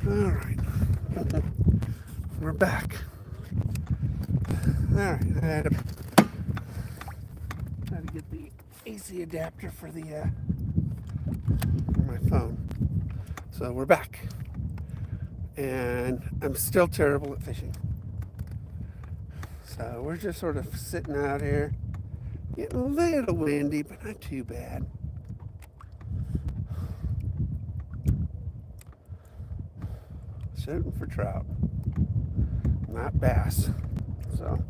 All right. We're back. All right. I had to get the AC adapter for my phone. So we're back. And I'm still terrible at fishing. So we're just sort of sitting out here, getting a little windy, but not too bad. Shooting for trout, not bass. So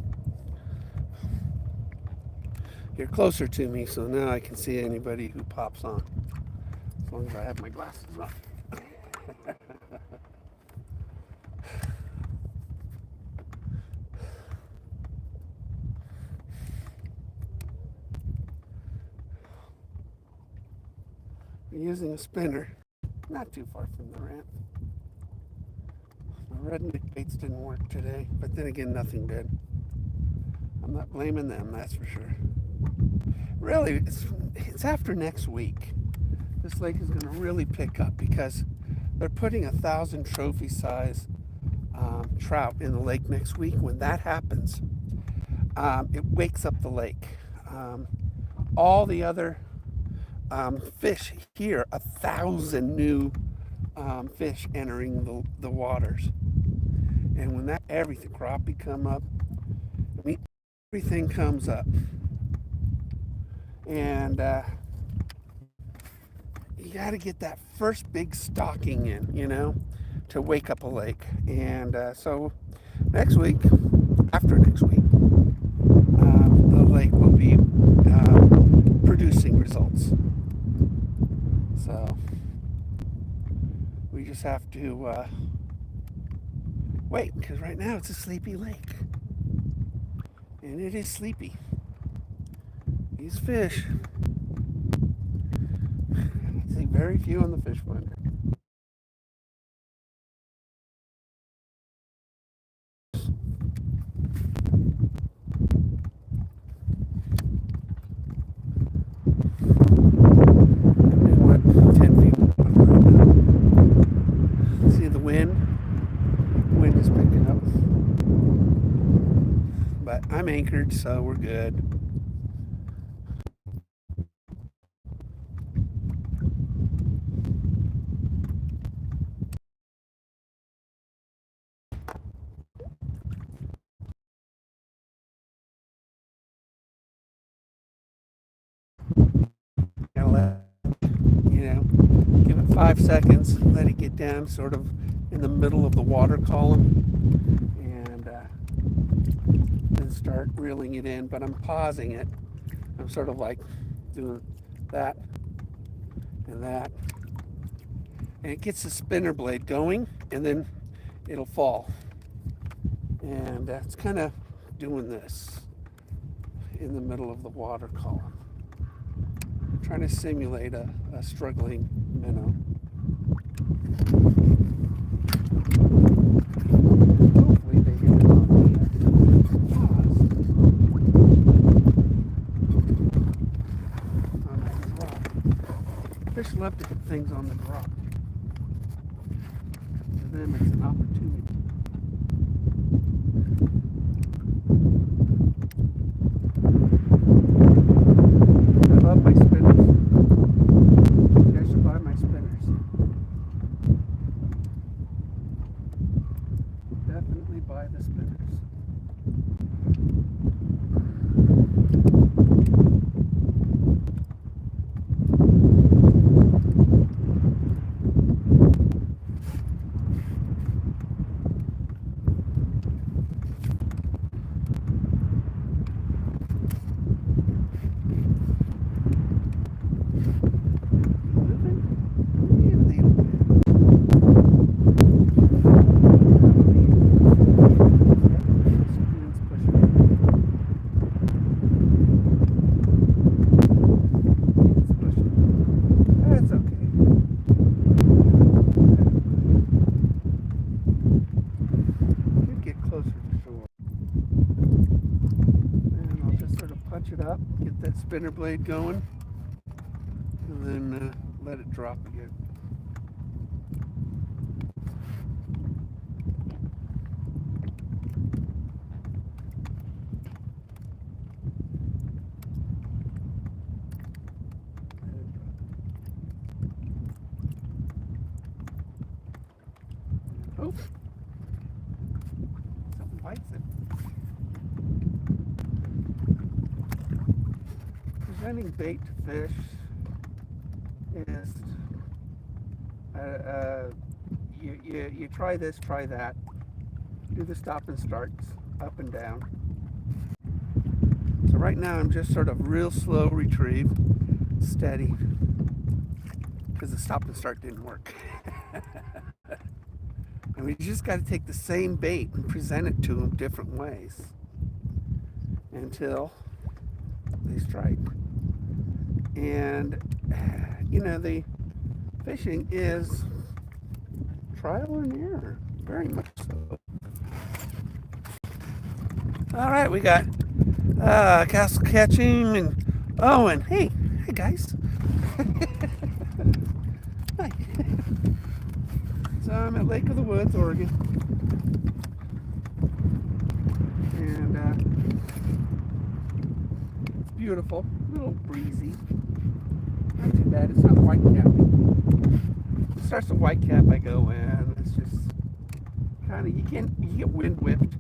you're closer to me, so now I can see anybody who pops on, as long as I have my glasses on. Using a spinner, not too far from the ramp. My redneck baits didn't work today, but then again, nothing did. I'm not blaming them, that's for sure. Really, it's after next week. This lake is going to really pick up because they're putting 1,000 trophy size trout in the lake next week. When that happens, it wakes up the lake. All the other fish here, 1,000 new fish entering the waters. And when that everything, crappie come up, I mean, everything comes up. And you got to get that first big stocking in, to wake up a lake. And so next week, after next week, the lake will be producing results. So we just have to wait, because right now it's a sleepy lake. And it is sleepy. These fish, I see very few on the fish finder. And what, 10 feet right now. See the wind? The wind is picking up. But I'm anchored, so we're good. Gotta give it 5 seconds, let it get down sort of in the middle of the water column, and then start reeling it in. But I'm pausing it. I'm sort of like doing that and that, and it gets the spinner blade going, and then it'll fall. And it's kind of doing this in the middle of the water column, trying to simulate a struggling minnow. Hopefully they get it on that rock. Fish love to hit things on the rock. For them, it's an opportunity. I love my spinners. You guys should buy my spinners. Definitely buy the spinners. Get that spinner blade going, and then let it drop again. Oof. Something bites it. Presenting bait to fish is you try this, try that. Do the stop and starts, up and down. So right now I'm just sort of real slow retrieve, steady, because the stop and start didn't work. And we just got to take the same bait and present it to them different ways until they strike. And you know, the fishing is trial and error, very much so. All right, we got castle catching and Owen. Hey guys. Hi. So I'm at Lake of the Woods, Oregon, and it's beautiful, a little breezy. Not too bad. It's not white capping. It starts to white cap, I go in. It's just kind of, you get wind whipped.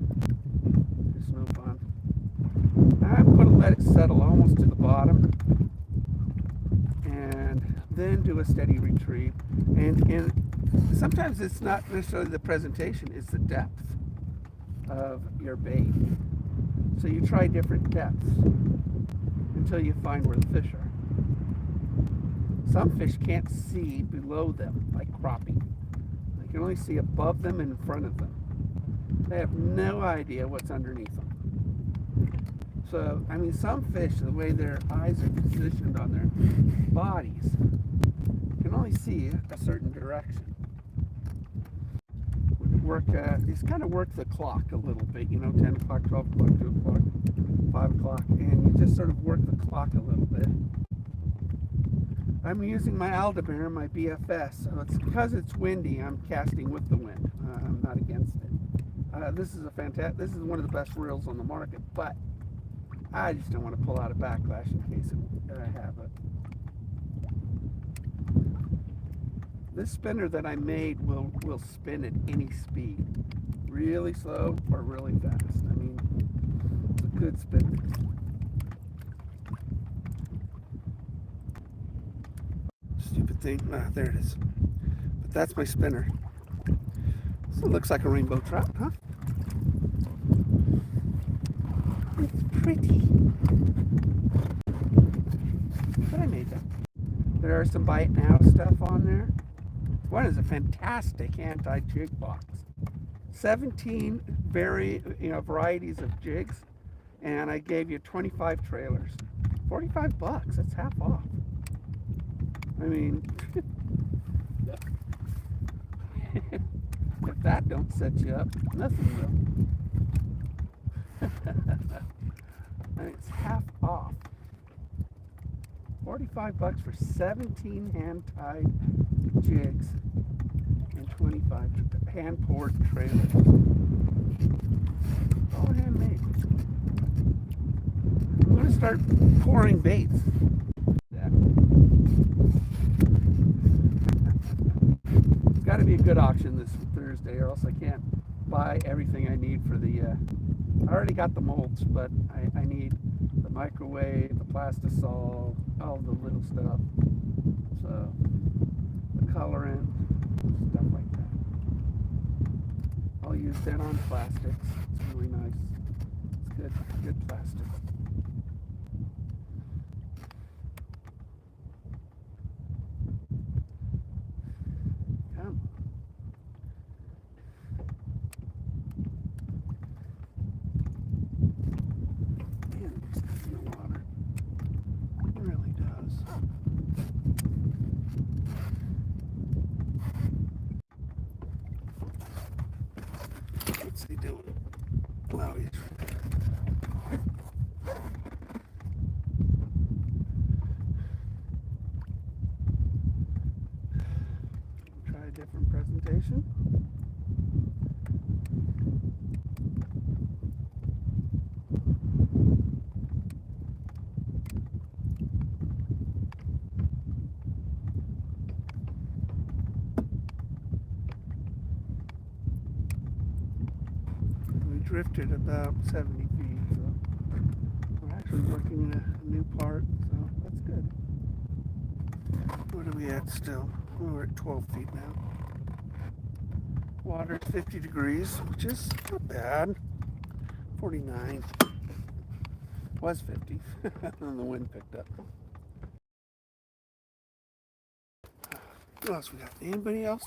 It's no fun. I'm going to let it settle almost to the bottom, and then do a steady retrieve. And sometimes it's not necessarily the presentation; it's the depth of your bait. So you try different depths until you find where the fish are. Some fish can't see below them, like crappie. They can only see above them and in front of them. They have no idea what's underneath them. So, I mean, some fish, the way their eyes are positioned on their bodies, can only see a certain direction. It's kind of work the clock a little bit, you know, 10 o'clock, 12 o'clock, 2 o'clock, 5 o'clock, and you just sort of work the clock a little bit. I'm using my Aldebaran, my BFS, so it's because it's windy, I'm casting with the wind. I'm not against it. This is one of the best reels on the market, but I just don't want to pull out a backlash in case I have it. This spinner that I made will spin at any speed, really slow or really fast. I mean, it's a good spinner. Stupid thing. There it is. But that's my spinner. So it looks like a rainbow trout, huh? It's pretty. But I made that. There are some bite now stuff on there. One is a fantastic anti-jig box. 17 varieties of jigs, and I gave you 25 trailers. $45. That's half off. I mean, if that don't set you up, nothing will. And it's half off. $45 for 17 hand-tied jigs and 25 hand-poured trailers. All handmade. I'm going to start pouring baits. It's got to be a good auction this Thursday, or else I can't buy everything I need for the. I already got the molds, but I need the microwave, the plastisol, all the little stuff. So the colorant, stuff like that. I'll use dead-on plastics. It's really nice. It's good plastic. What's he doing? Wow, he's... Try a different presentation. drifted about 70 feet. So we're actually working a new part, so that's good. What are we at still? We're at 12 feet now. Water at 50 degrees, which is not bad. 49. Was 50. And the wind picked up. What else we got? Anybody else?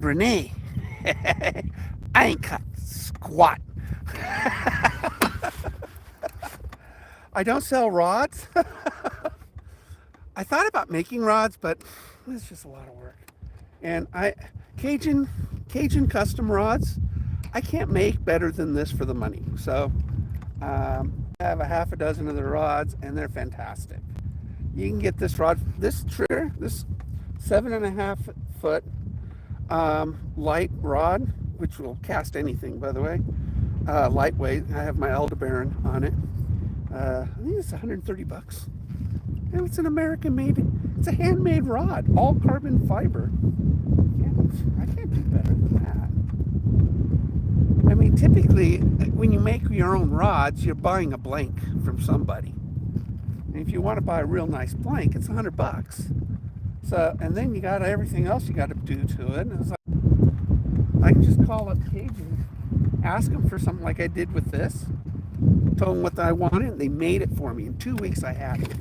Renee. I ain't cut squat. I don't sell rods. I thought about making rods, but it's just a lot of work. And Cajun custom rods, I can't make better than this for the money. So I have a half a dozen of the rods, and they're fantastic. You can get this rod, this trigger, this 7.5 foot light rod, which will cast anything, by the way. Lightweight. I have my Aldebaran on it. I think it's 130 bucks. And it's an American made, it's a handmade rod, all carbon fiber. I can't do better than that. I mean, typically, when you make your own rods, you're buying a blank from somebody. And if you want to buy a real nice blank, it's 100 bucks. So, and then you got everything else you got to do to it. And it's like, I can just call up Cajun, ask them for something like I did with this, told them what I wanted, and they made it for me. In 2 weeks, I had it.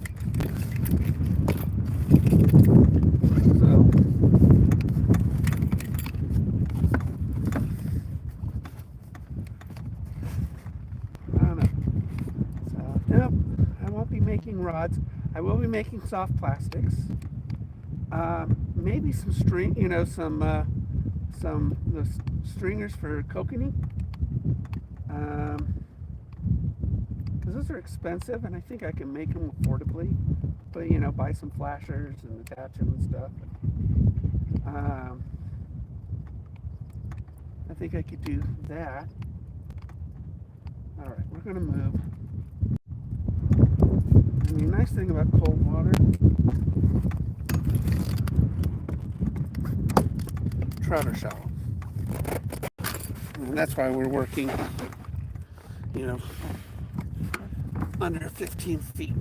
So, I don't know. So, nope, I won't be making rods. I will be making soft plastics. Maybe some string, some the stringers for kokanee. Because those are expensive, and I think I can make them affordably. But buy some flashers and attach them and stuff. I think I could do that. All right, we're gonna move. I mean, nice thing about cold water, trout are shallow. And that's why we're working, under 15 feet.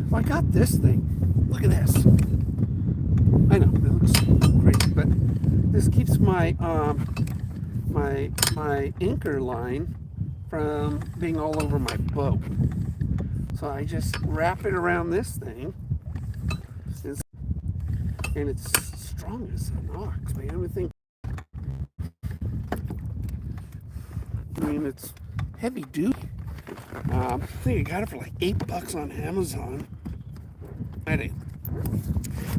Well, I got this thing. Look at this. I know it looks crazy, but this keeps my my anchor line from being all over my boat. So I just wrap it around this thing, and it's strong as an ox, man. I mean, it's heavy duty. I think I got it for like $8 on Amazon. I had a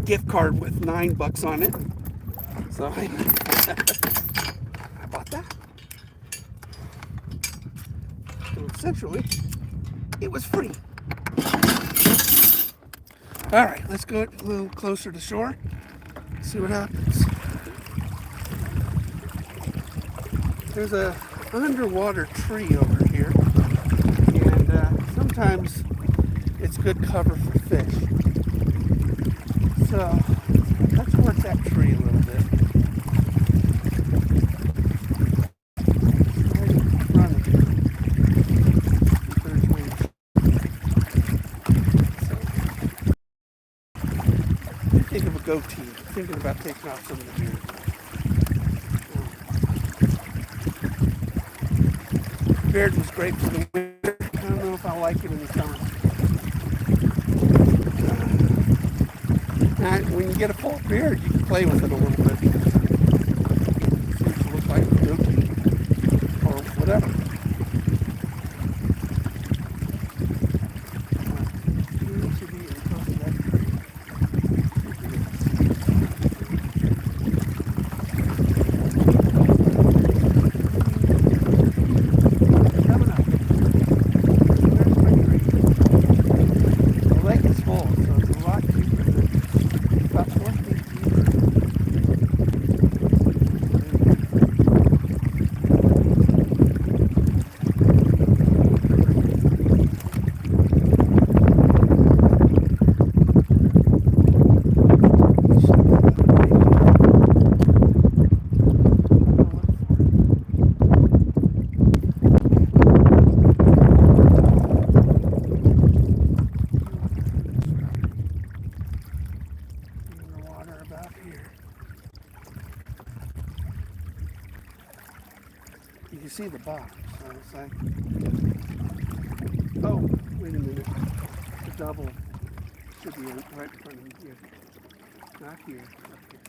gift card with $9 on it, so I bought that. So essentially, it was free. All right, let's go a little closer to shore. See what happens. There's a underwater tree over here, and sometimes it's good cover for fish. So let's work that tree a little bit. Think of a goatee. Thinking about taking off some of the beard. Beard was great for the winter. I don't know if I like it in the summer. When you get a full beard, you can play with it a little bit. It seems to look like a goatee or whatever. You should be in close to that tree. see the box. So it's like, oh, wait a minute. The double should be right in front of me here. Not here, up here.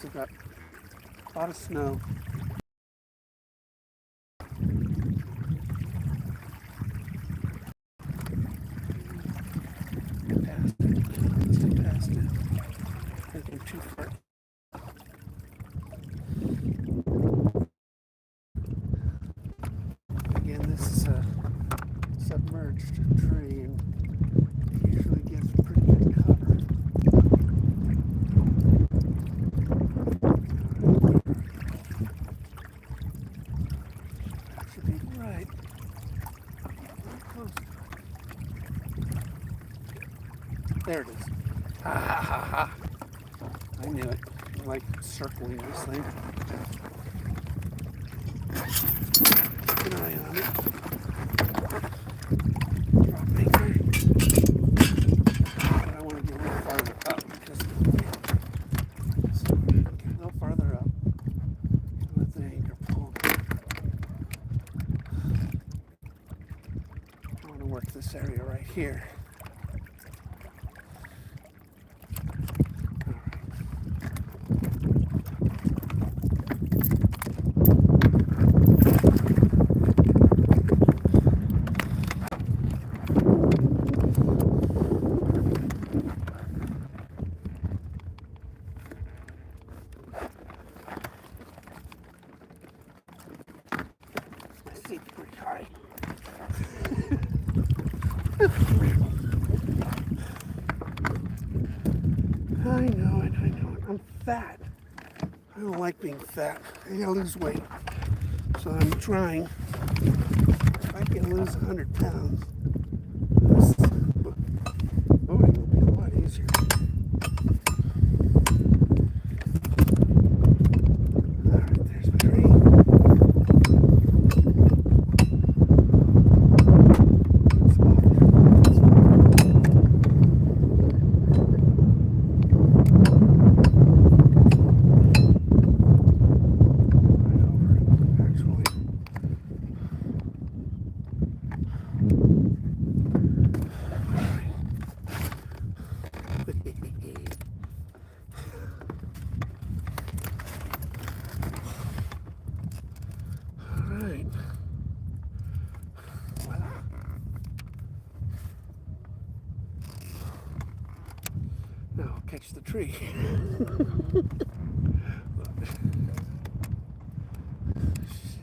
We've got a lot of snow. Past it. I think I'm too far. Again, this is a submerged tree and usually gives pretty good cover. That should be right. Close. There it is. Ha ha ha ha. I knew it. I like circling this thing. Keep an eye on it. Drop anchor. But I want to get a little farther up because of the wind. So get a little farther up. Let the anchor pull. I want to work this area right here. Pretty high. I know it. I'm fat. I don't like being fat. I gotta lose weight. So I'm trying. If I can lose 100 pounds, boating will be a lot easier. Alright, there's my tree. Alright. Voila. Now I'll catch the tree.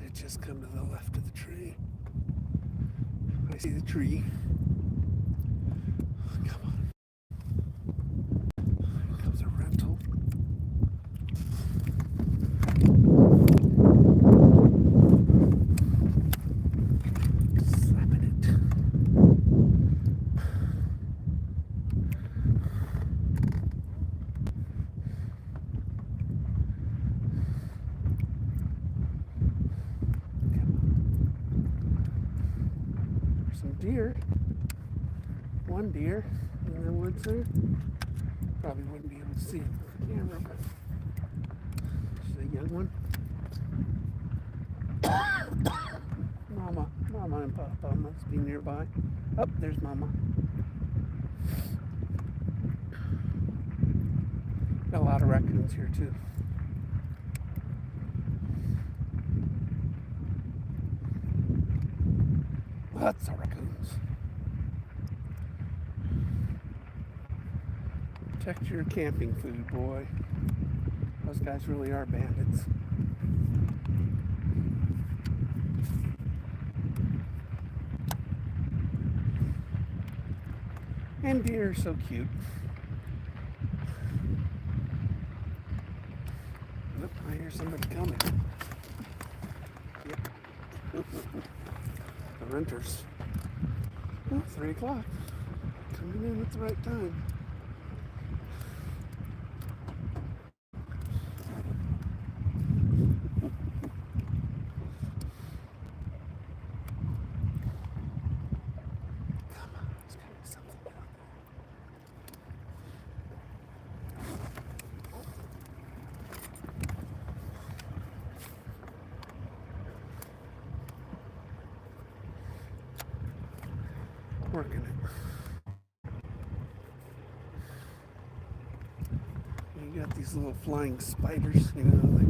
It just come to the left of the tree. I see the tree. Come on. Here comes a rental. Slapping it. There's some deer. One deer in the woods there. Probably wouldn't be able to see it with the camera, but there's a young one. Mama and Papa must be nearby. Oh, there's Mama. Got a lot of raccoons here too. Lots of raccoons. Protect your camping food, boy. Those guys really are bandits. And deer are so cute. Look, I hear somebody coming. Yep. The renters. Oh, 3 o'clock. Coming in at the right time. working it. You got these little flying spiders, you know, like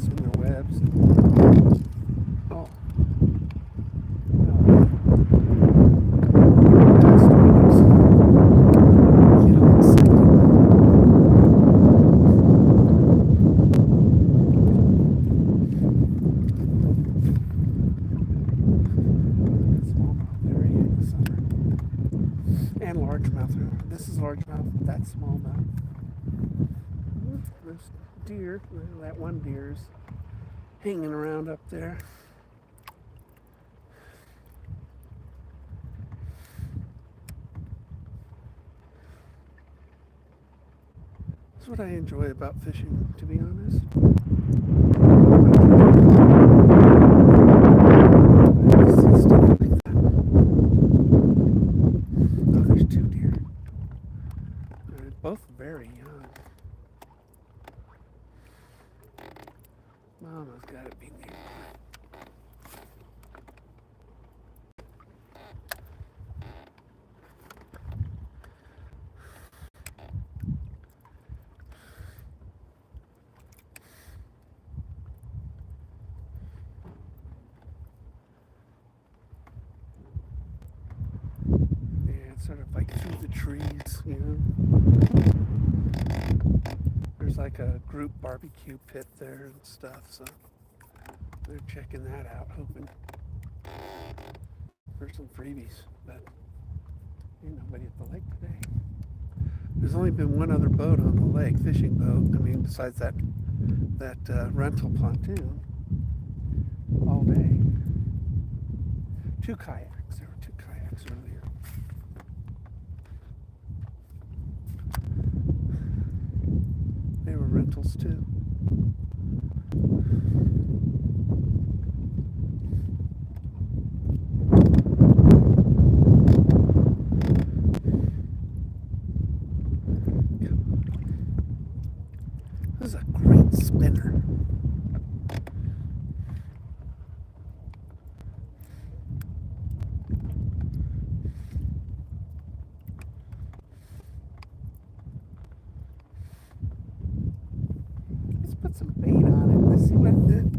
spin their webs. Oh. And largemouth. This is largemouth. That's smallmouth. There's deer. That one deer's hanging around up there. That's what I enjoy about fishing, to be honest. Stuff like that. Oh, there's two deer. They're both very young. Mama's got to be near. Sort of like through the trees, you know. There's like a group barbecue pit there and stuff, so they're checking that out, hoping for some freebies. But ain't nobody at the lake today. There's only been one other boat on the lake, fishing boat. I mean, besides that rental pontoon, all day. Two kayaks. There were two kayaks earlier. They were rentals too. This is a great spinner. Put some bait on it. Let's see what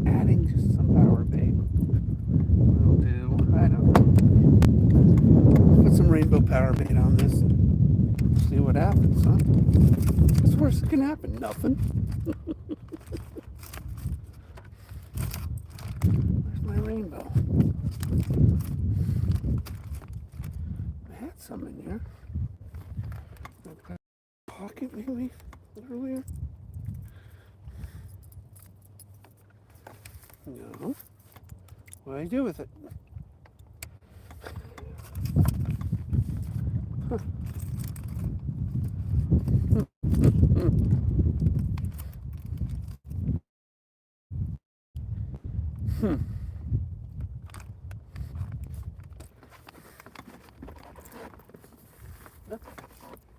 adding just some power bait will do. I don't know. Put some rainbow power bait on this and see what happens, huh? What's the worst that can happen? Nothing. Where's my rainbow? I had some in here. Okay. Pocket maybe earlier. No. What do I do with it? Huh.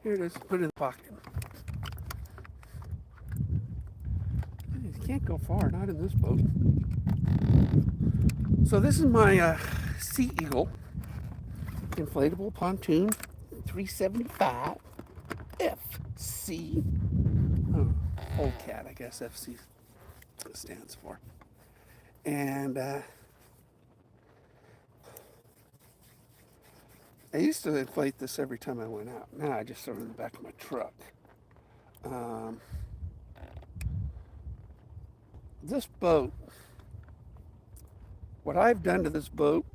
Here it is. Put it in the pocket. You can't go far, not in this boat. So this is my Sea Eagle inflatable pontoon 375 FC. Oh, old cat, I guess FC stands for. And I used to inflate this every time I went out. Now I just throw it in the back of my truck. This boat, what I've done to this boat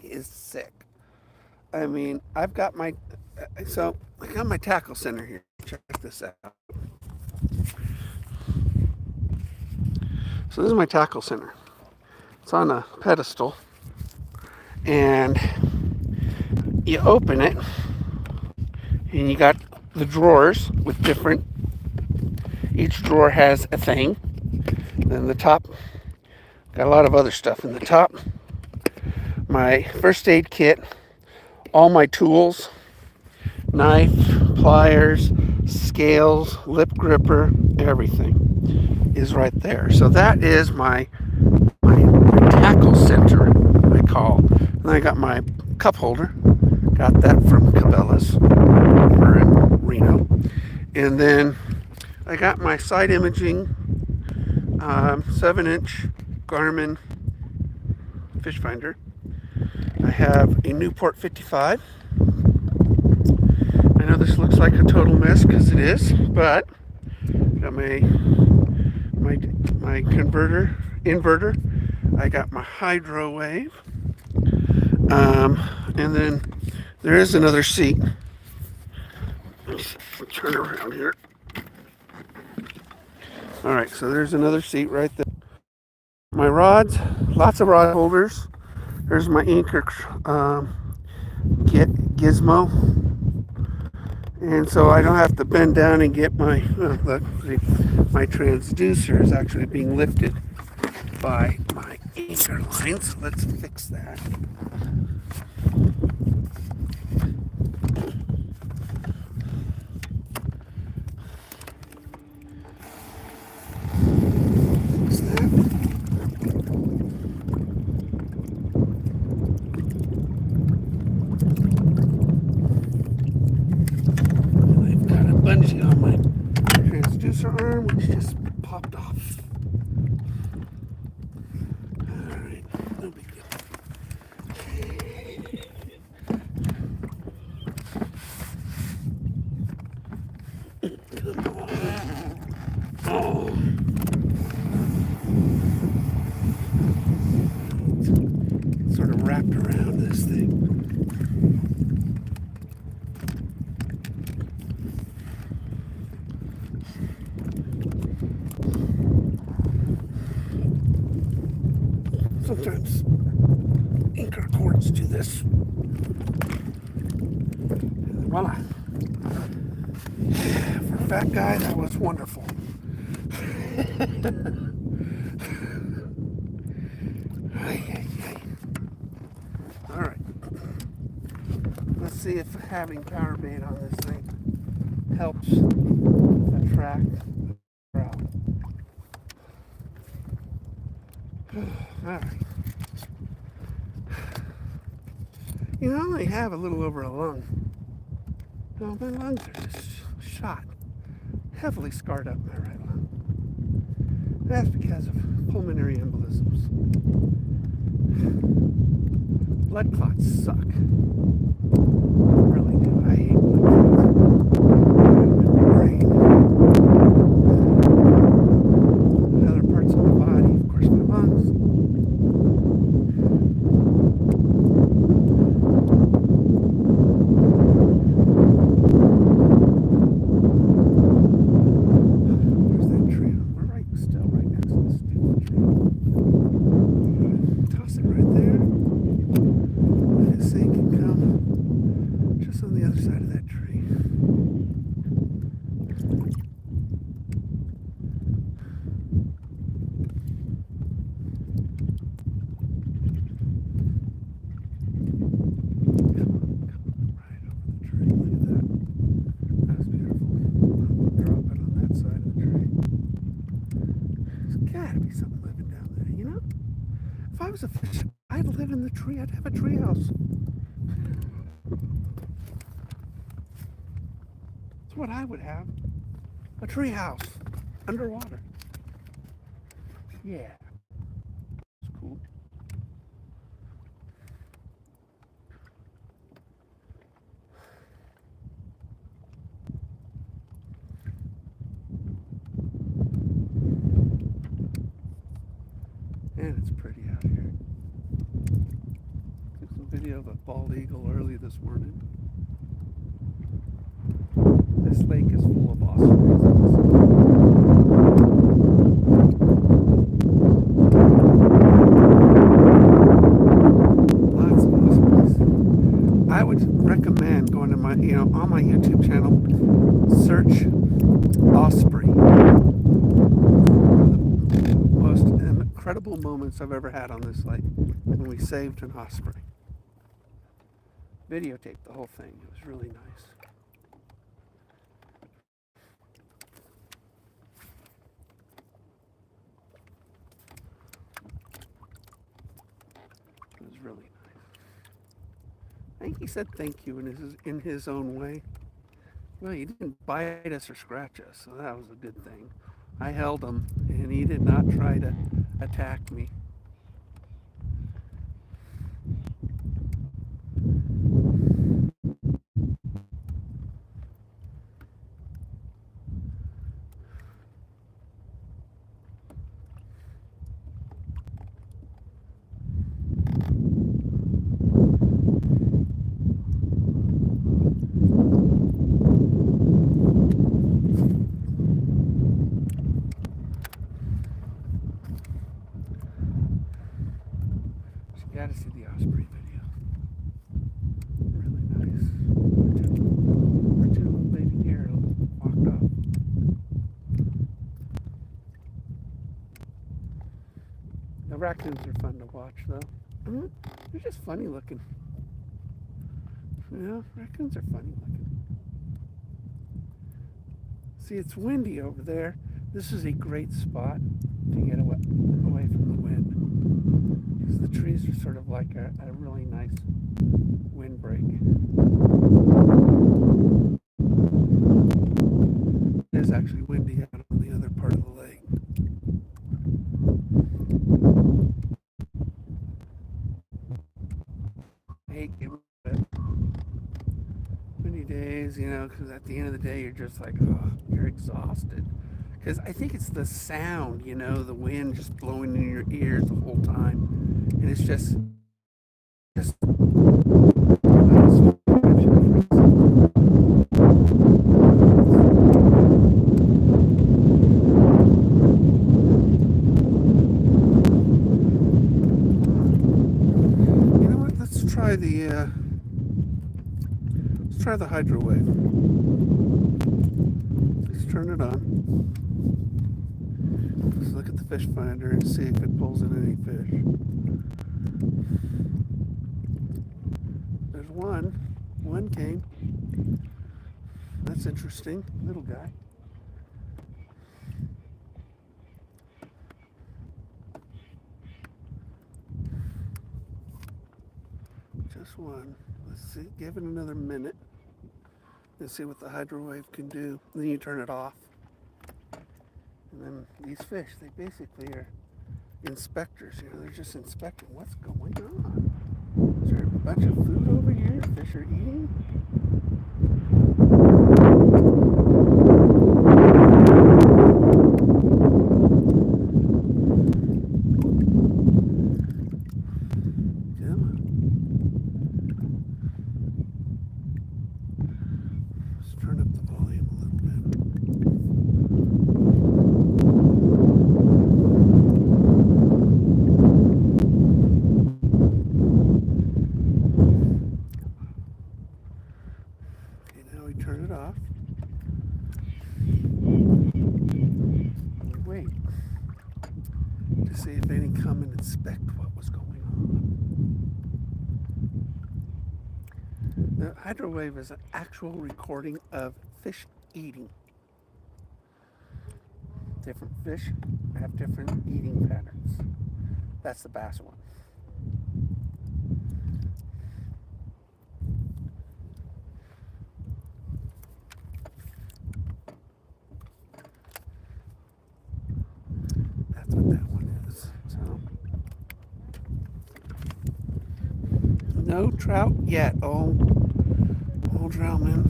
is sick. I mean, I've got my, so I got my tackle center here. Check this out. So this is my tackle center. It's on a pedestal, and you open it, and you got the drawers with different, each drawer has a thing. Then the top, got a lot of other stuff in the top. My first aid kit, all my tools, knife, pliers, scales, lip gripper, everything is right there. So that is my tackle center, I call. And I got my cup holder. Got that from Cabela's. We're in Reno. And then I got my side imaging 7-inch Garmin fish finder. I have a Newport 55. I know this looks like a total mess because it is, but got my inverter. I got my hydro wave, and then there is another seat. Let's turn around here. All right, so there's another seat right there. My rods, lots of rod holders. There's my anchor gizmo, and so I don't have to bend down and get my look. See, my transducer is actually being lifted by my anchor lines. Let's fix that. Fix that. I've got a bungee on my transducer arm, which just popped off. All right, no big deal. Oh. It's sort of wrapped around this thing. Sometimes anchor cords do this. And voila. For a fat guy, that was wonderful. All right. Let's see if having power bait on this thing helps attract trout. All right. You know, I only have a little over a lung. No, my lungs are just shot, heavily scarred up my right lung. That's because of pulmonary embolisms. Blood clots suck. Really do. I hate blood clots. Brain. Other parts of my body, of course, my lungs. Where's that tree? We're still right next to this stupid tree. Toss it right there. And this thing can come just on the other side of that tree. Something living down there, you know? If I was a fish, I'd live in the tree. I'd have a tree house. That's what I would have. A tree house. Underwater. Yeah. It's cool. And it's pretty out here. Took some video of a bald eagle early this morning. This lake is full of ospreys. Lots of ospreys. I would recommend going to my, on my YouTube channel, search osprey. Most incredible moments I've ever had on this lake when we saved an osprey. Videotaped the whole thing. It was really nice. It was really nice. I think he said thank you in his own way. Well, he didn't bite us or scratch us, so that was a good thing. I held him, and he did not try to attack me. So you got to see the osprey video. Really nice. Our two baby deer walked off. The raccoons are fun to watch, though. They're just funny looking. Yeah, raccoons are funny looking. See, it's windy over there. This is a great spot to get away from the wind. Because the trees are sort of like a really nice windbreak. It is actually windy out on the other part of the lake. I hate getting windy days, because at the end of the day, you're just like, oh, you're exhausted. Because I think it's the sound, the wind just blowing in your ears the whole time. And it's just let's try the hydro wave. Let's turn it on. Let's look at the fish finder and see if it pulls in any fish. There's one. One came. That's interesting. Little guy. Just one. Let's see. Give it another minute. Let's see what the hydro wave can do. Then you turn it off. And then these fish, they basically are inspectors. They're just inspecting what's going on. Is there a bunch of food over here fish are eating? Turn up the volume a little bit. Okay, now we turn it off. And wait to see if any come and inspect what was going on. The hydro wave is an actual recording of fish eating. Different fish have different eating patterns. That's the bass one. That's what that one is. So, no trout yet. Oh, drownman.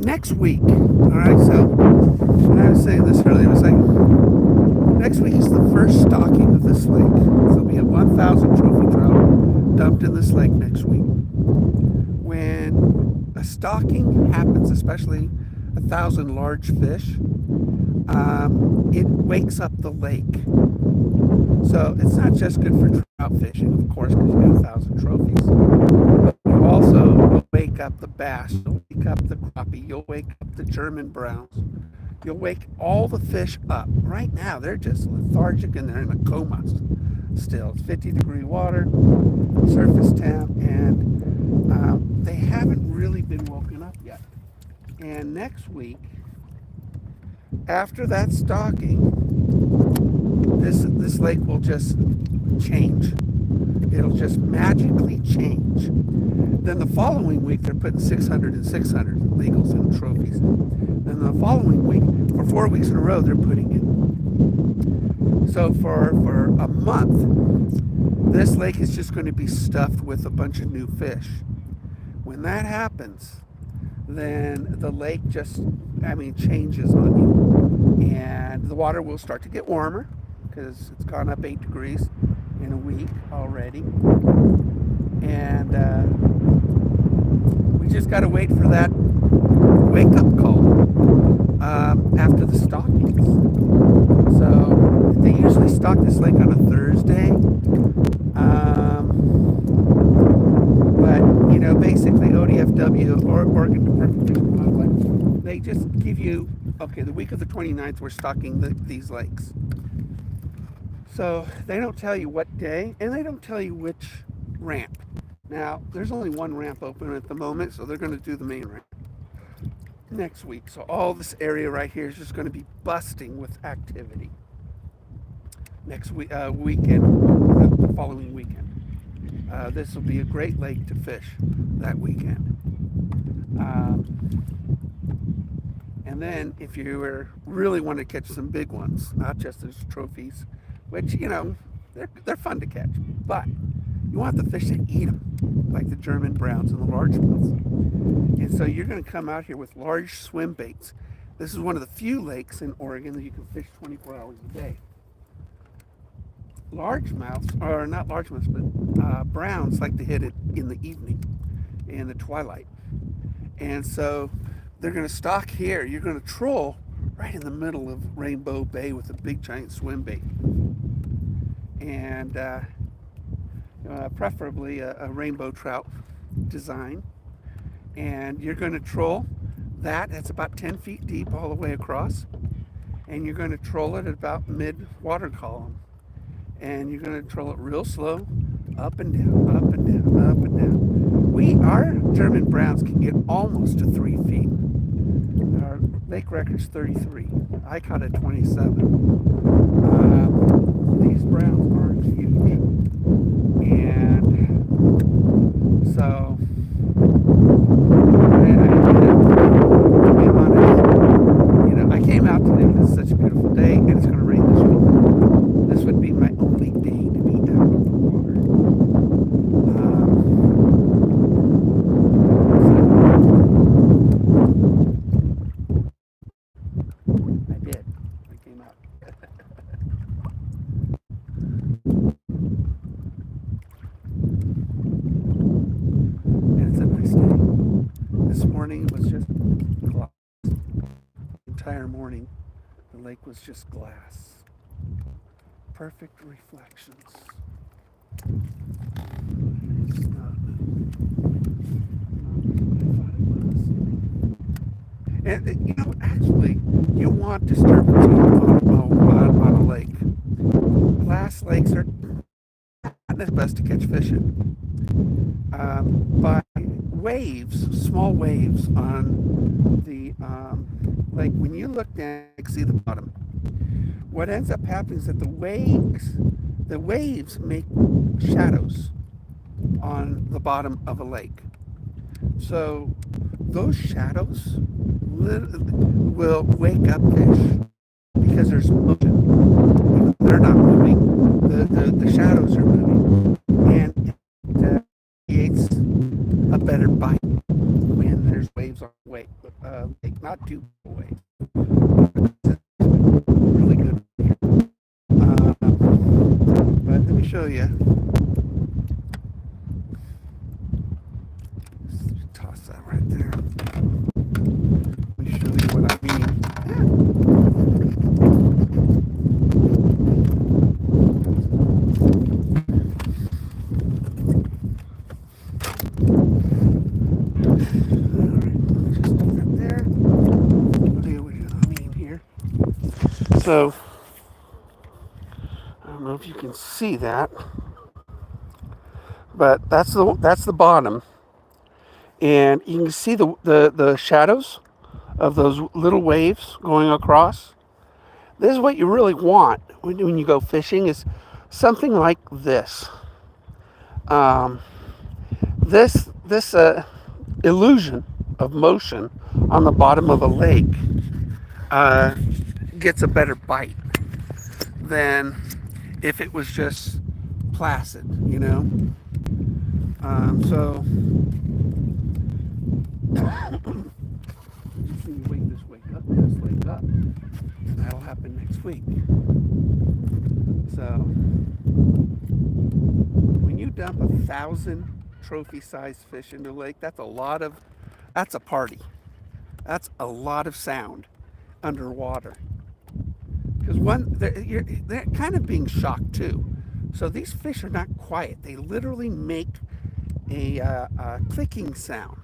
Next week, all right, so I was saying this earlier, it was like next week is the first stocking of this lake. There'll be a 1,000 trophy trout dumped in this lake next week. When a stocking happens, especially 1,000 large fish, it wakes up the lake. So it's not just good for trout fishing, of course, because you got 1,000 trophies. But you also will wake up the bass, you'll wake up the crappie, you'll wake up the German browns. You'll wake all the fish up. Right now, they're just lethargic and they're in a coma still. It's 50-degree water, surface temp, and they haven't really been woken up yet. And next week, after that stocking, this lake will just change. It'll just magically change. Then the following week, they're putting 600 and 600 legals and trophies. Then the following week, for 4 weeks in a row, they're putting it. So for a month, this lake is just going to be stuffed with a bunch of new fish. When that happens, then the lake just, changes on you. And the water will start to get warmer because it's gone up 8 degrees in a week already. And we just got to wait for that wake up call after the stockings. So they usually stock this lake on a Thursday. But, basically ODFW, or Oregon Department of Fish and Wildlife, they just give you, okay, the week of the 29th, we're stocking these lakes. So they don't tell you what day, and they don't tell you which ramp. Now, there's only one ramp open at the moment, so they're going to do the main ramp next week. So all this area right here is just going to be busting with activity next weekend, the following weekend. This will be a great lake to fish that weekend. And then if you really want to catch some big ones, not just as trophies, which, they're fun to catch, but you want the fish that eat them, like the German browns and the largemouths. And so you're going to come out here with large swim baits. This is one of the few lakes in Oregon that you can fish 24 hours a day. Largemouths, or not largemouths, but browns like to hit it in the evening, in the twilight. And so they're going to stock here. You're going to troll right in the middle of Rainbow Bay with a big giant swim bait. And preferably a rainbow trout design. And you're going to troll that. That's about 10 feet deep all the way across. And you're going to troll it at about mid-water column. And you're going to troll it real slow, up and down, up and down, up and down. Our German browns can get almost to 3 feet. Our lake record's 33. I caught at 27. These browns aren't huge. And so, I came out today because it's such a beautiful day, and it's going to rain this week. This would be my only day to be out of the water. I did. I came out. And it's a nice day. This morning it was just glass. The entire morning the lake was just glass. Perfect reflections. It's not what I thought it was. And actually, you want disturbance on a lake. Glass lakes are not the best to catch fish in. But waves, small waves on the lake, when you look down, you can see the bottom. What ends up happening is that the waves make shadows on the bottom of a lake. So those shadows will wake up fish because there's motion. They're not moving. The shadows are moving, and it creates a better bite when there's waves on the lake. Not too waves. Really good. But let me show you. Just toss that right there. Let me show you what I mean. So, I don't know if you can see that, but that's the bottom, and you can see the shadows of those little waves going across. This is what you really want when you go fishing, is something like this. This this illusion of motion on the bottom of a lake uh, gets a better bite than if it was just placid, you know. So just need to wake this lake up, and that'll happen next week. So when you dump 1,000 trophy-sized fish into a lake, that's a party. That's a lot of sound underwater. Because they're kind of being shocked too. So these fish are not quiet. They literally make a clicking sound,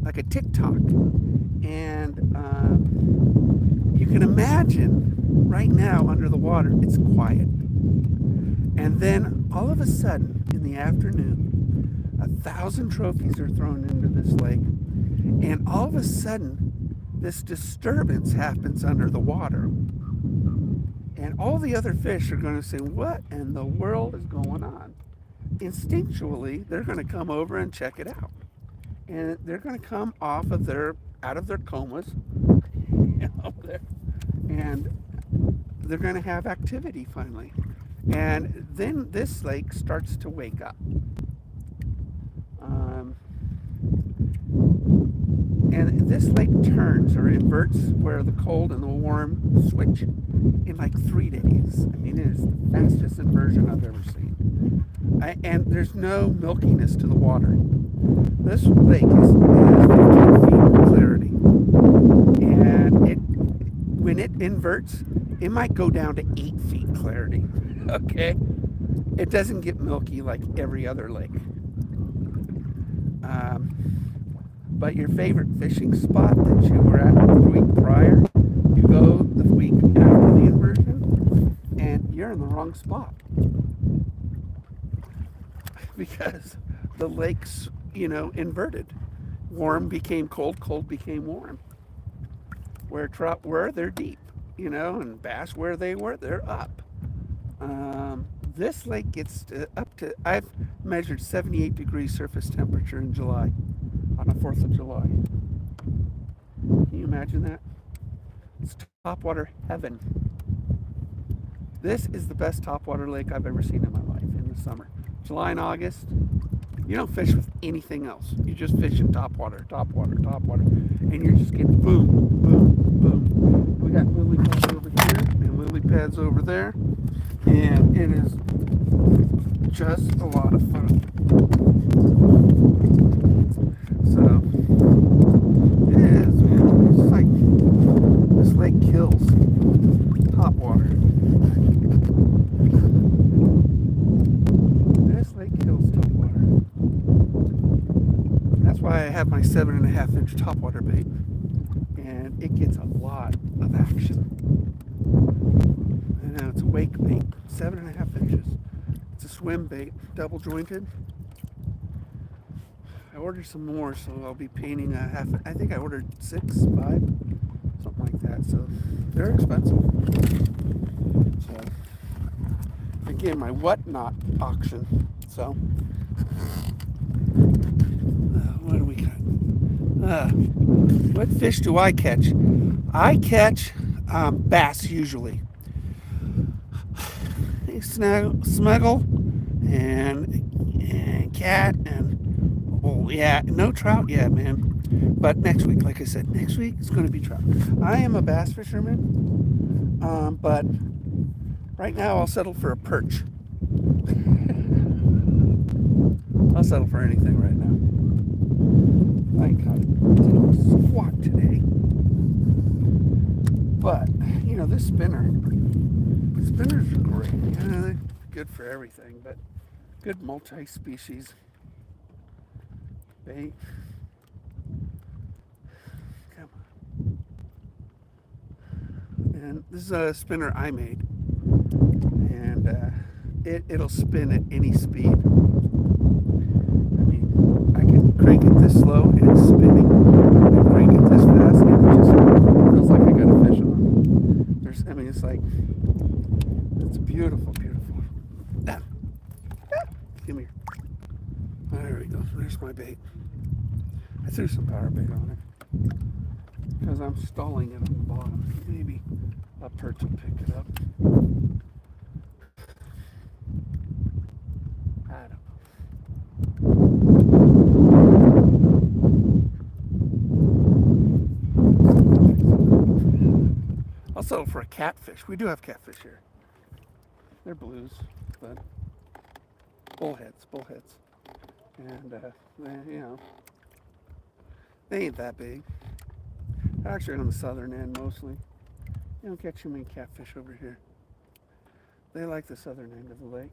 like a tick-tock. And you can imagine right now under the water, it's quiet. And then all of a sudden, in the afternoon, 1,000 trophies are thrown into this lake. And all of a sudden, this disturbance happens under the water. And all the other fish are going to say, what in the world is going on? Instinctually, they're going to come over and check it out. And they're going to come out of their comas, and they're going to have activity finally. And then this lake starts to wake up. And this lake turns or inverts where the cold and the warm switch in like 3 days. I mean, it is the fastest inversion I've ever seen. And there's no milkiness to the water. This lake has 15 feet clarity. And when it inverts, it might go down to 8 feet clarity. Okay? It doesn't get milky like every other lake. But your favorite fishing spot that you were at the week prior, you go the week after the inversion, and you're in the wrong spot. Because the lake's, inverted. Warm became cold, cold became warm. Where trout were, they're deep, and bass where they were, they're up. This lake gets I've measured 78 degrees surface temperature in July, on the 4th of July. Can you imagine that? It's topwater heaven. This is the best topwater lake I've ever seen in my life in the summer. July and August, you don't fish with anything else. You just fish in topwater, and you're just getting boom, boom, boom. We got lily pads over here and lily pads over there, and it is just a lot of fun. So it is, man. It's like this lake kills topwater. This lake kills topwater. That's why I have my 7.5-inch topwater bait, and it gets a lot of action. I know it's a wake bait, 7.5 inches. It's a swim bait, double jointed. I ordered some more, so I'll be painting a half. I think I ordered 6, 5, something like that. So they're expensive. So again, my whatnot auction. So what do we got? What fish do I catch? I catch bass usually. Smuggle and cat and no trout yet, man. But next week, like I said, next week is going to be trout. I am a bass fisherman, but right now I'll settle for a perch. I'll settle for anything right now. I caught a squat today, but this spinners are great. They're good for everything, but good multi-species bait. Come on. And this is a spinner I made, and it'll spin at any speed. I mean, I can crank it this slow and it's spinning. I can crank it this fast and it just feels like I got a fish on. It's like, it's beautiful, beautiful. Come here. There we go. There's my bait. I threw some power bait on it because I'm stalling it on the bottom. Maybe a perch will pick it up. I don't know. Also, for a catfish, we do have catfish here. They're blues, but bullheads. And, you know, they ain't that big. They're actually on the southern end mostly. You don't catch too many catfish over here. They like the southern end of the lake.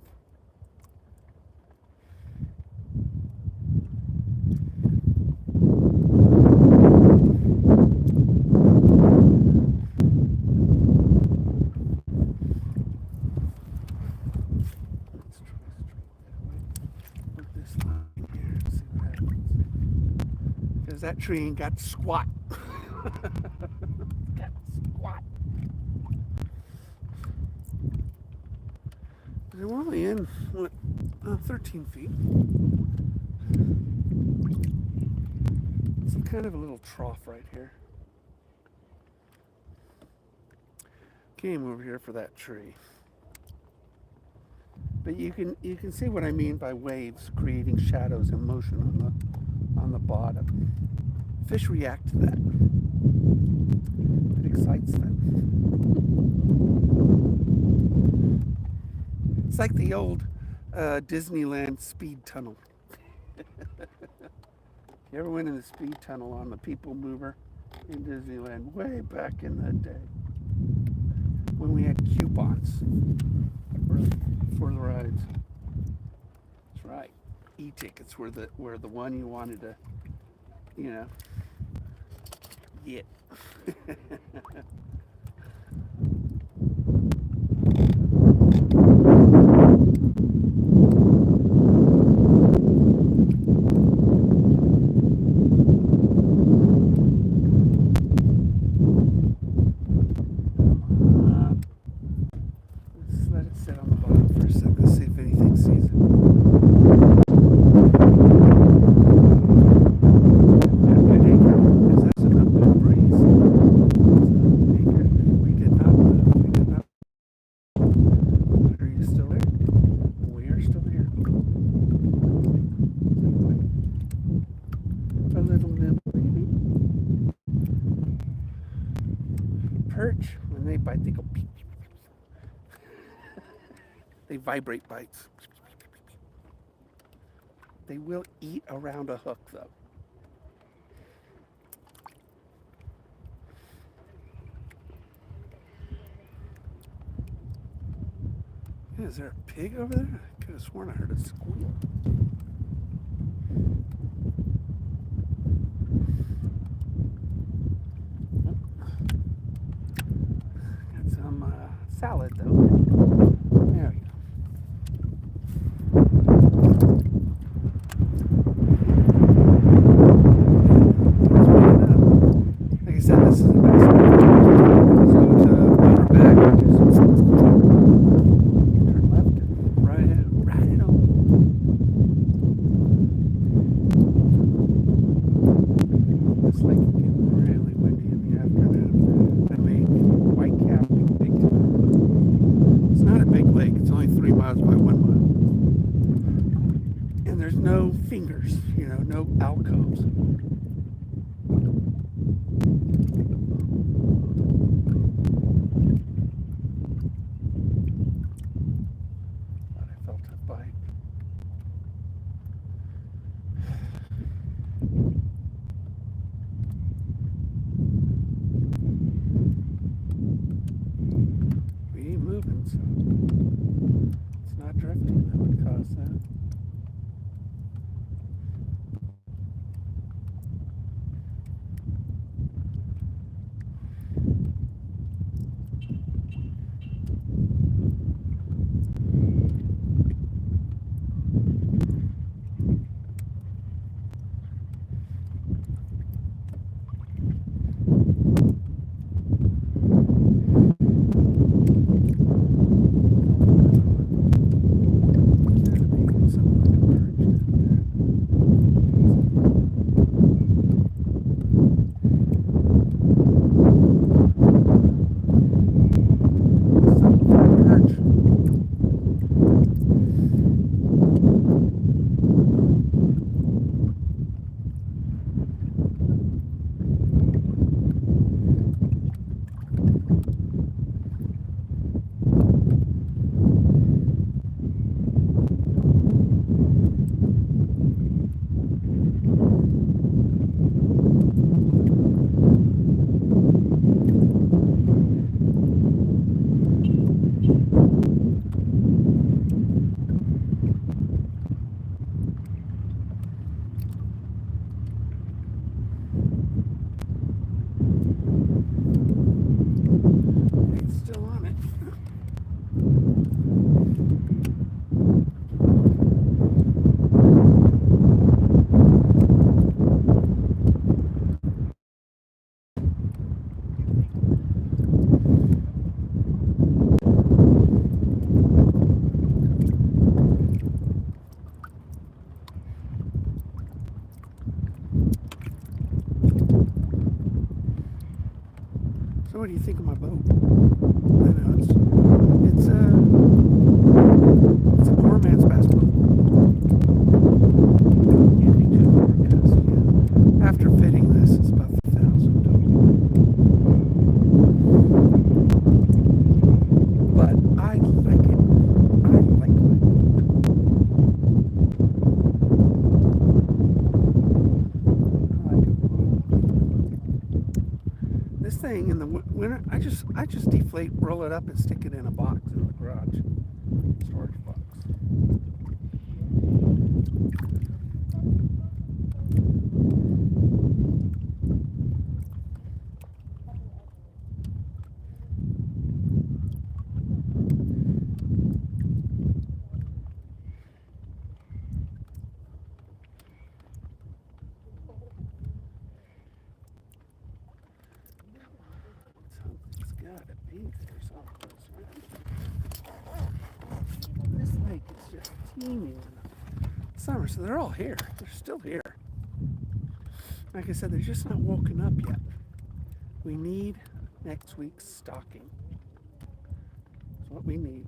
That tree ain't got squat. Got squat. We're only in, what, 13 feet. It's kind of a little trough right here. Came over here for that tree. But you can see what I mean by waves creating shadows and motion on the bottom. Fish react to that. It excites them. It's like the old Disneyland speed tunnel. You ever went in the speed tunnel on the People Mover in Disneyland way back in the day when we had coupons for the rides? That's right. E-tickets were the one you wanted to, you know, get. Let's let it sit on the bottom for a second, see if anything sees it. Perch, when they bite, they go peep, peep, peep. They vibrate bites. They will eat around a hook, though. Is there a pig over there? I could have sworn I heard a squeal. Salad though. There we go. Like I said, this is the best. So to put her back, just turn left and ride it on. This lake can get really windy in the afternoon. I mean, white cap, big. It's not a big lake. It's only 3 miles by 1 mile. And there's no fingers, you know, no alcoves. Thought I felt a bite. We ain't moving, so it's not drifting. That would cause that. Gotta be inside. you think of my boat? I know it's a poor man's bass boat. Can't be too poor because after fitting this, it's about 1,000. But I like it. I like my boat. This thing in the winter, I just deflate, roll it up, and stick it in a box in the garage, storage box. It's got to be there someplace, right? This lake is just teeming in the summer, so they're all here. They're still here. Like I said, they're just not woken up yet. We need next week's stocking. That's what we need.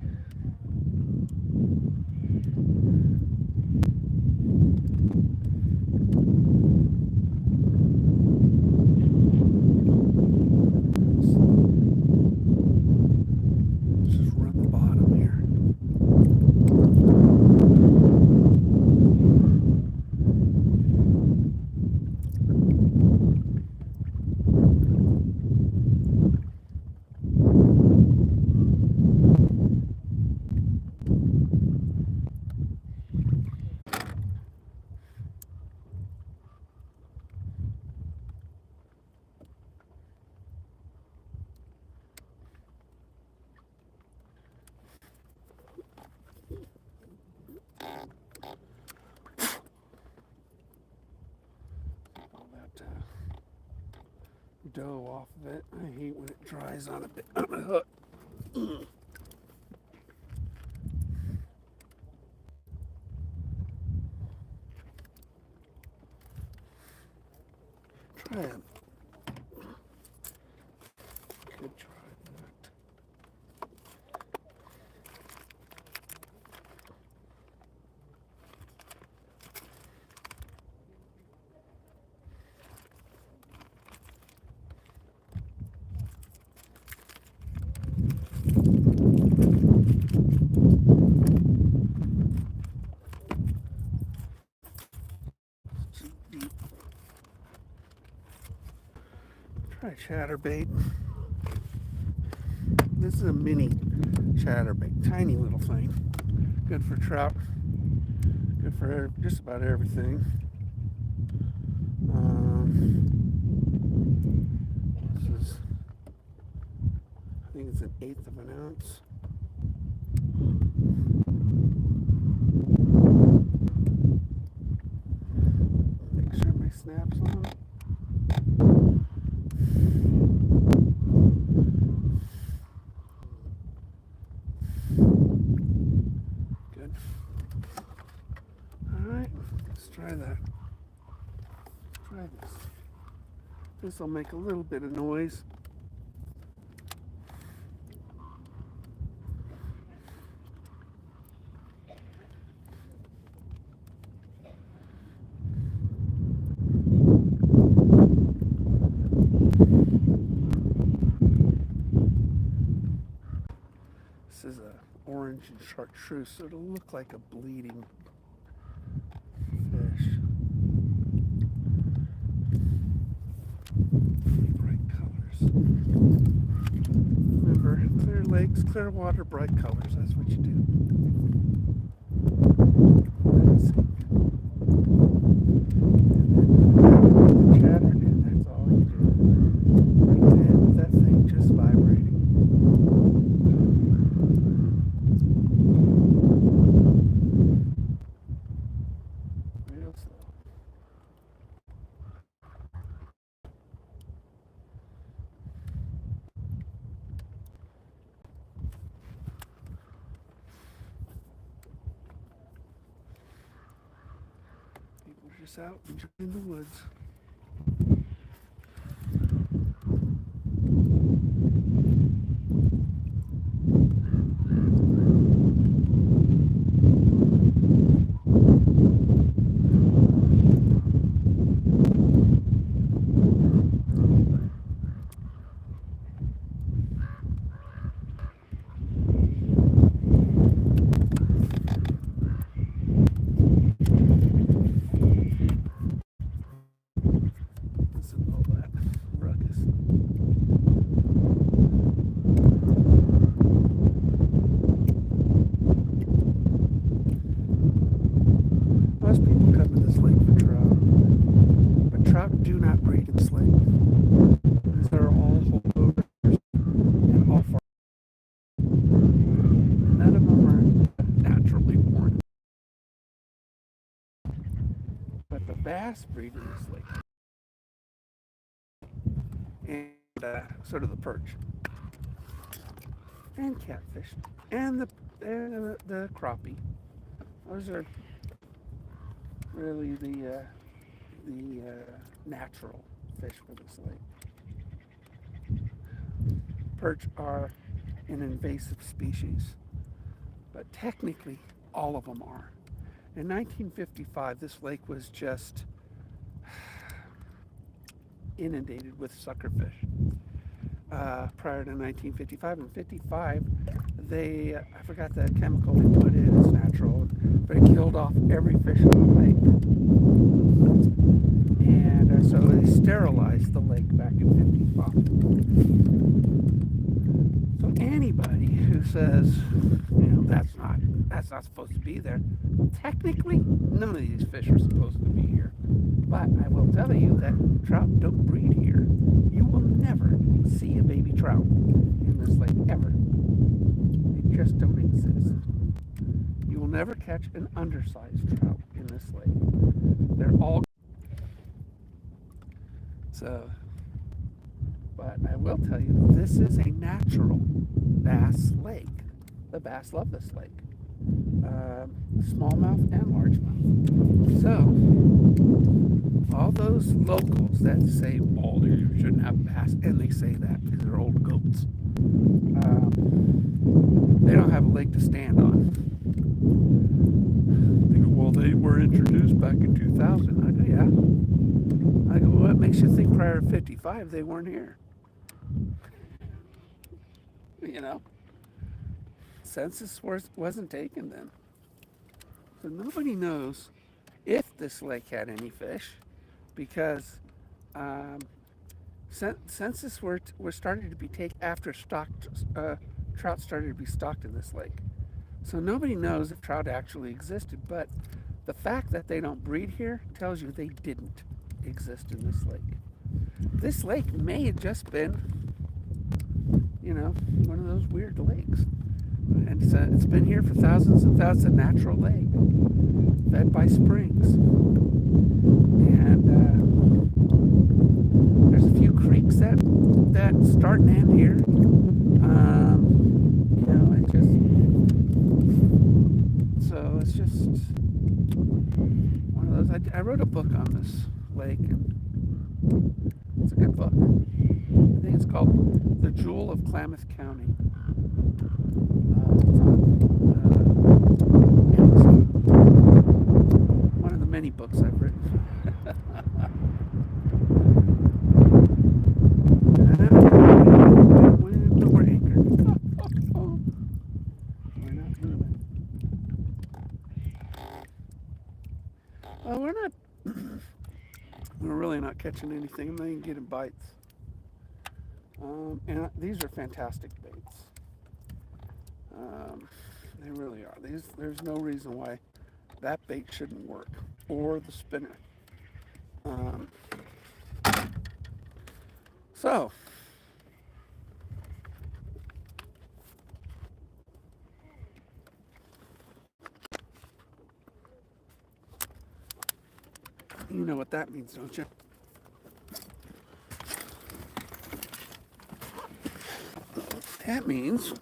Just run the bottom here. Dough off of it. I hate when it dries on a hook. Try it. Good try that. Try chatterbait. This is a mini chatterbait, tiny little thing. Good for trout. Good for just about everything. This is, I think it's 1/8 of an ounce. Make sure my snap's on. Good. Alright, let's try that. Try this. This will make a little bit of noise. This is a orange and chartreuse, so it'll look like a bleeding fish. Bright colors. Remember, clear lakes, clear water, bright colors. That's what you do. That's it. And then chattered, and that's all you do. Right there with that thing just vibrating. Real slow. People are just out enjoying the woods. bass breed in this lake, and so do the perch and catfish and the crappie. Those are really the natural fish for this lake. Perch are an invasive species, but technically all of them are. In 1955, this lake was just inundated with suckerfish. Prior to 1955, in 55, I forgot the chemical they put in, it's natural, but it killed off every fish in the lake. And so they sterilized the lake back in 55. So anybody who says, that's not supposed to be there, technically, none of these fish are supposed to be here. But I will tell you that trout don't breed here. You will never see a baby trout in this lake, ever. They just don't exist. You will never catch an undersized trout in this lake. They're all... So, but I will tell you, this is a natural bass lake. The bass love this lake. Smallmouth and largemouth. So, all those locals that say, oh, you shouldn't have bass, and they say that because they're old goats. They don't have a lake to stand on. They go, well, they were introduced back in 2000. I go, yeah. I go, well, what makes you think prior to 55 they weren't here? You know? Census wasn't taken then. So nobody knows if this lake had any fish, because census were started to be taken after trout started to be stocked in this lake. So nobody knows if trout actually existed, but the fact that they don't breed here tells you they didn't exist in this lake. This lake may have just been, one of those weird lakes. And it's been here for thousands and thousands, a natural lake, fed by springs. And there's a few creeks that start and end here. It's just one of those. I wrote a book on this lake, and it's a good book. I think it's called The Jewel of Klamath County. One of the many books I've written. We're anchored. We're not moving. Well, we're really not catching anything. I'm not even getting bites. And these are fantastic baits. They really are. There's no reason why that bait shouldn't work, or the spinner. So, you know what that means, don't you? That means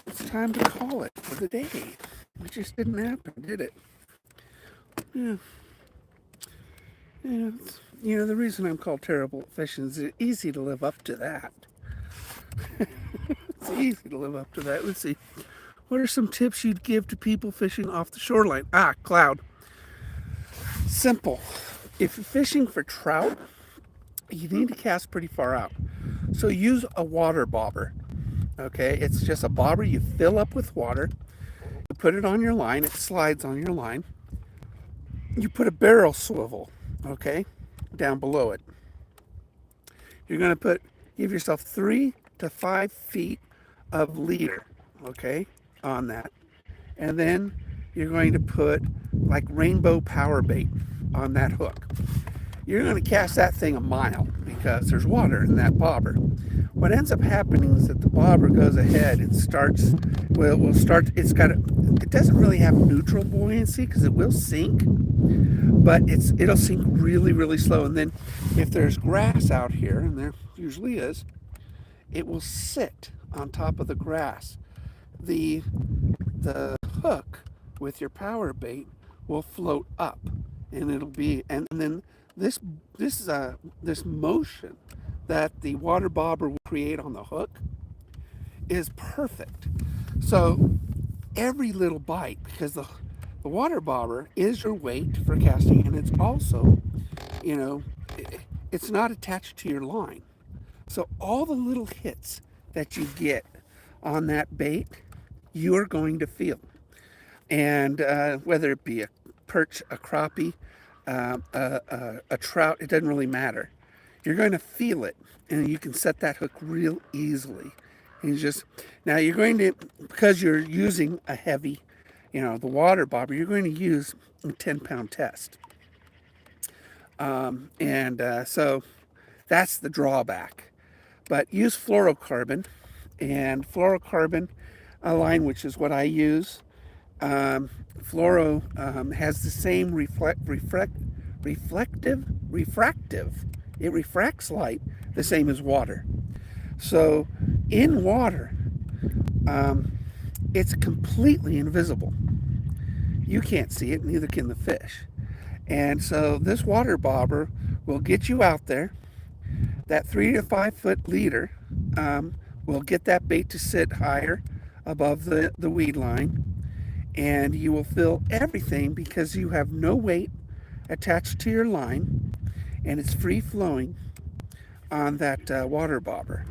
it's time to call it for the day. It just didn't happen, did it? Yeah. The reason I'm called terrible at fishing is it's easy to live up to that. It's easy to live up to that. Let's see. What are some tips you'd give to people fishing off the shoreline? Cloud. Simple. If you're fishing for trout, you need to cast pretty far out. So use a water bobber. Okay, it's just a bobber you fill up with water. You put it on your line. It slides on your line. You put a barrel swivel, okay, down below it. You're going to give yourself 3 to 5 feet of leader, okay, on that. And then you're going to put like rainbow power bait on that hook. You're going to cast that thing a mile because there's water in that bobber. what ends up happening is that the bobber goes ahead and starts, well, it will start, it doesn't really have neutral buoyancy because it will sink, but it'll sink really, really slow. And then if there's grass out here, and there usually is, it will sit on top of the grass. The hook with your power bait will float up, and it'll be, and then this this motion that the water bobber will create on the hook is perfect. So every little bite, because the water bobber is your weight for casting, and it's also, you know, it's not attached to your line. So all the little hits that you get on that bait, you're going to feel. And whether it be a perch, a crappie, a trout, it doesn't really matter. You're going to feel it, and you can set that hook real easily. And you just, now you're going to, because you're using a heavy, the water bobber, you're going to use a 10-pound test. So that's the drawback. But use fluorocarbon, and fluorocarbon, a line which is what I use. Fluoro has the same refractive. It refracts light the same as water. So in water, it's completely invisible. You can't see it, neither can the fish. And so this water bobber will get you out there. That 3 to 5 foot leader will get that bait to sit higher above the weed line, and you will feel everything because you have no weight attached to your line, and it's free flowing on that water bobber.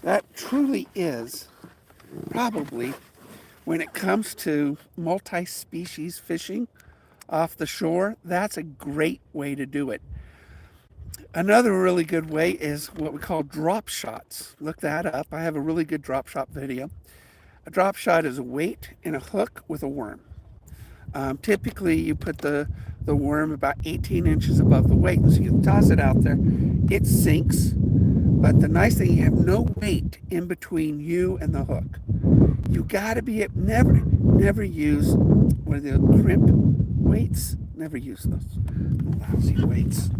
That truly is probably, when it comes to multi-species fishing off the shore, that's a great way to do it. Another really good way is what we call drop shots. Look that up. I have a really good drop shot video. A drop shot is a weight and a hook with a worm. Typically, you put the worm about 18 inches above the weight, so you toss it out there. It sinks, but the nice thing, you have no weight in between you and the hook. You got to be never use what are the crimp weights. Never use those lousy weights.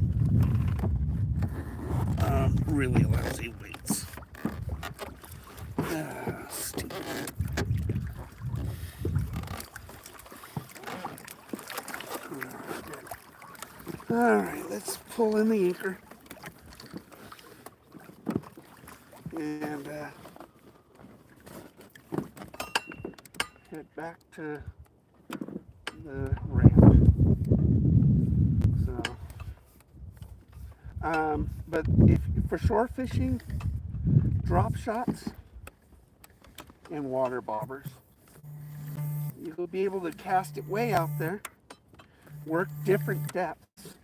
Really lousy weights. Stupid. All right, let's pull in the anchor and head back to the ramp. So, but if for shore fishing, drop shots and water bobbers, you'll be able to cast it way out there, work different depths.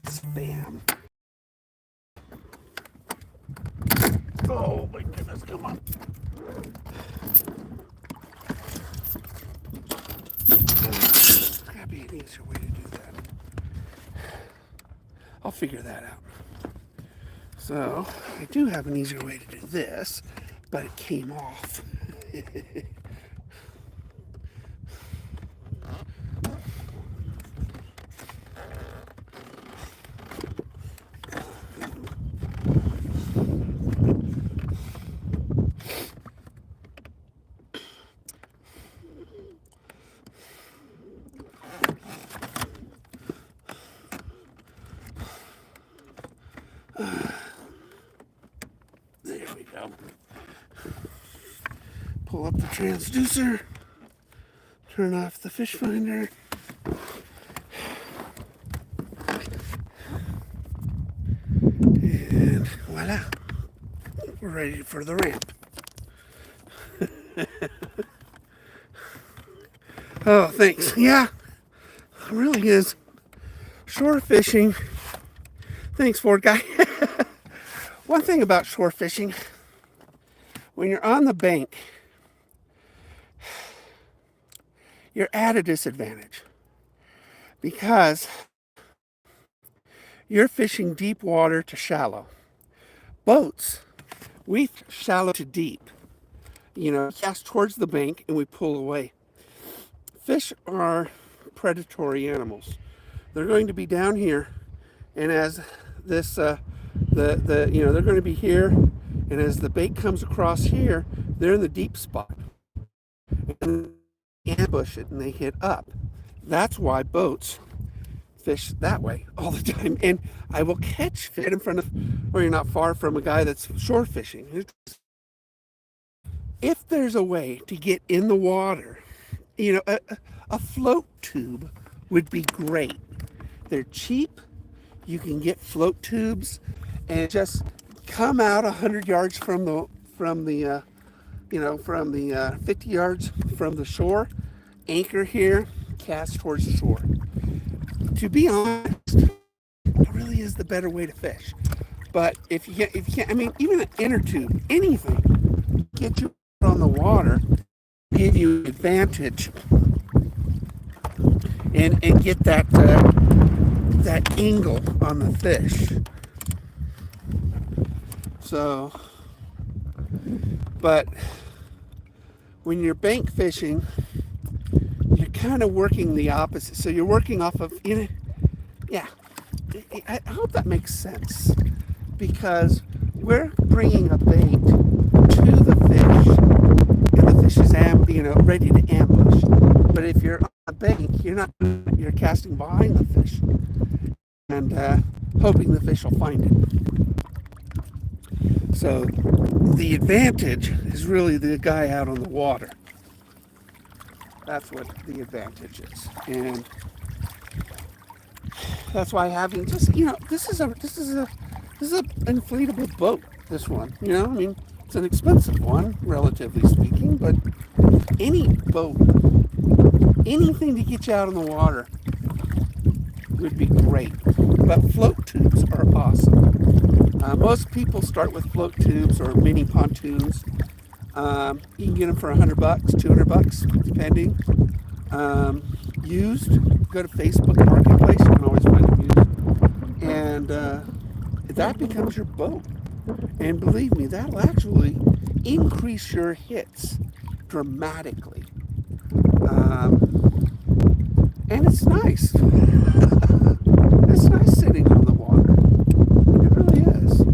Spam. Oh my goodness, come on. There's gotta be an easier way to do that. I'll figure that out. So, I do have an easier way to do this, but it came off. There we go. Pull up the transducer, turn off the fish finder. And voila, we're ready for the ramp. Oh, thanks. Yeah, it really is. Shore fishing. Thanks, Ford guy. One thing about shore fishing, when you're on the bank, you're at a disadvantage because you're fishing deep water to shallow. Boats, we shallow to deep. You know, cast towards the bank and we pull away. Fish are predatory animals. They're going to be down here, and as this, they're going to be here, and as the bait comes across here, they're in the deep spot. And they ambush it and they hit up. That's why boats fish that way all the time. And I will catch fish in front of, or you're not far from a guy that's shore fishing. If there's a way to get in the water, you know, a float tube would be great. They're cheap. You can get float tubes and just come out 100 yards from the 50 yards from the shore, anchor here, cast towards the shore. To be honest, it really is the better way to fish. But if you can't, I mean, even an inner tube, anything, get you on the water, give you an advantage, and get that angle on the fish. So, but when you're bank fishing, you're kind of working the opposite. So you're working off of, yeah, I hope that makes sense, because we're bringing a bait to the fish, and the fish is ready to ambush. But if you're on a bank, you're casting behind the fish and hoping the fish will find it. So the advantage is really the guy out on the water. That's what the advantage is, and that's why having just this is an inflatable boat. This one, I mean, it's an expensive one, relatively speaking, but any boat, anything to get you out on the water would be great. But float tubes are awesome. Most people start with float tubes or mini pontoons. You can get them for $100, $200, depending. Used, go to Facebook Marketplace, you can always find them used. And that becomes your boat. And believe me, that'll actually increase your hits dramatically. And it's nice. It's nice sitting on the water. It really is.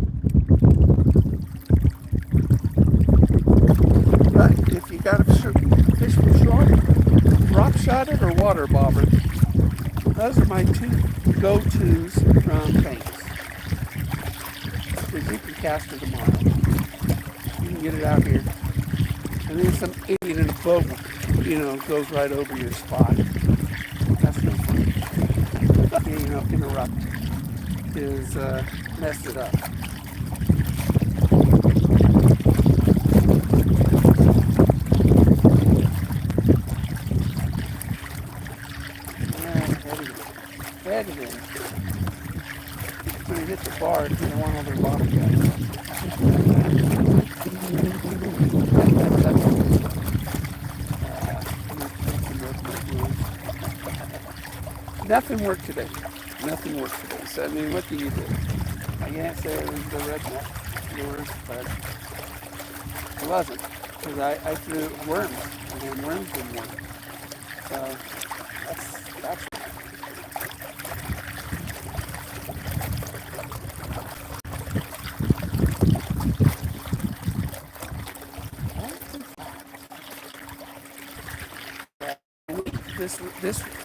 But if you got to fish from shore, drop shot it or water bobber. Those are my two go-tos from banks. Because you can cast it a mile. You can get it out here. And then some idiot in a boat, goes right over your spot. That's no fun. Interrupt is mess it up. Head it in. When you hit the bar, you don't want all their bottom guys. Nothing worked today. So, I mean, what do you do? I can't say it was the redneck lures, but it wasn't. Because I threw worms, and worms didn't work. So, that's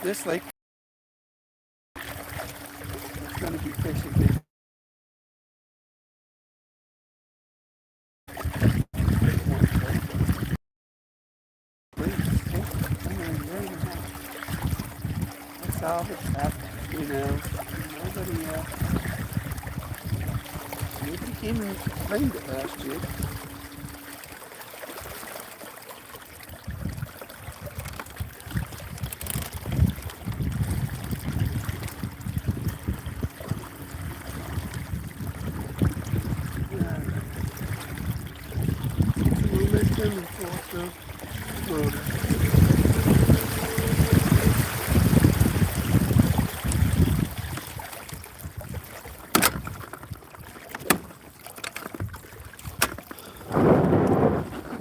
this lake is going to be fishing. Salvage that, nobody came and claimed it last year.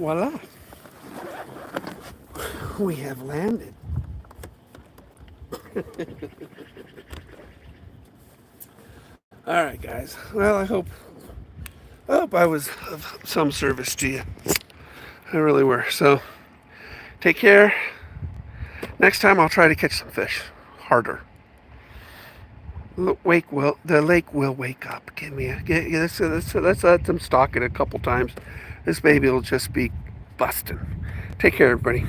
voila, we have landed. All right, guys. Well, I hope I was of some service to you. I really were. So, take care. Next time, I'll try to catch some fish harder. The lake will wake up. Let's let them stock it a couple times. This baby will just be busting. Take care, everybody.